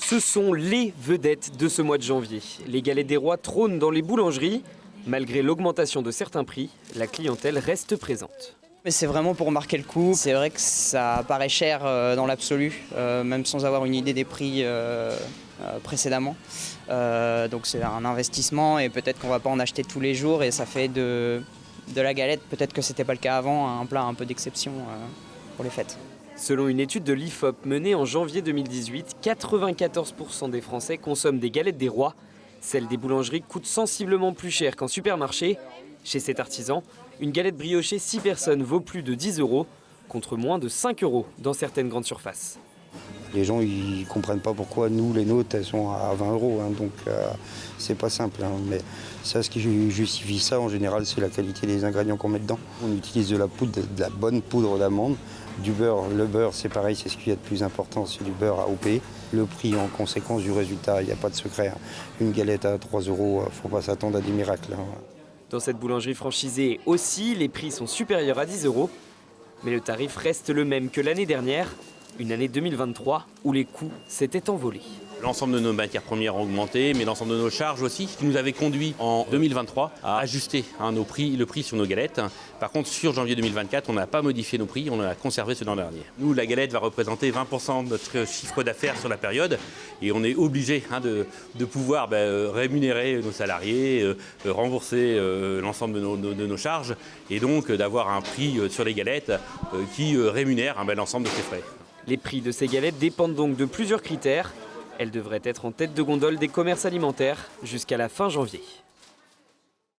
Ce sont les vedettes de ce mois de janvier. Les galets des rois trônent dans les boulangeries. Malgré l'augmentation de certains prix, la clientèle reste présente. Mais c'est vraiment pour marquer le coup. C'est vrai que ça paraît cher dans l'absolu, même sans avoir une idée des prix précédemment. Donc c'est un investissement et peut-être qu'on ne va pas en acheter tous les jours et ça fait de la galette, peut-être que ce n'était pas le cas avant, un plat un peu d'exception pour les fêtes. Selon une étude de l'IFOP menée en janvier 2018, 94% des Français consomment des galettes des rois. Celles des boulangeries coûtent sensiblement plus cher qu'en supermarché. Chez cet artisan, une galette briochée 6 personnes vaut plus de 10 € contre moins de 5 € dans certaines grandes surfaces. Les gens ils comprennent pas pourquoi nous, les nôtres, elles sont à 20 €. Donc c'est pas simple. Mais ça, ce qui justifie ça en général, c'est la qualité des ingrédients qu'on met dedans. On utilise de la poudre, de la bonne poudre d'amande, du beurre. Le beurre, c'est pareil, c'est ce qu'il y a de plus important, c'est du beurre AOP. Le prix en conséquence du résultat, il n'y a pas de secret. Une galette à 3 €, faut pas s'attendre à des miracles. Dans cette boulangerie franchisée aussi, les prix sont supérieurs à 10 €. Mais le tarif reste le même que l'année dernière, une année 2023 où les coûts s'étaient envolés. L'ensemble de nos matières premières ont augmenté, mais l'ensemble de nos charges aussi, ce qui nous avait conduit en 2023 à ajuster le prix sur nos galettes. Par contre, sur janvier 2024, on n'a pas modifié nos prix, on a conservé ceux de l'an dernier. Nous, la galette va représenter 20% de notre chiffre d'affaires sur la période et on est obligé de pouvoir rémunérer nos salariés, rembourser l'ensemble de nos charges et donc d'avoir un prix sur les galettes qui rémunère l'ensemble de ces frais. Les prix de ces galettes dépendent donc de plusieurs critères. Elles devraient être en tête de gondole des commerces alimentaires jusqu'à la fin janvier.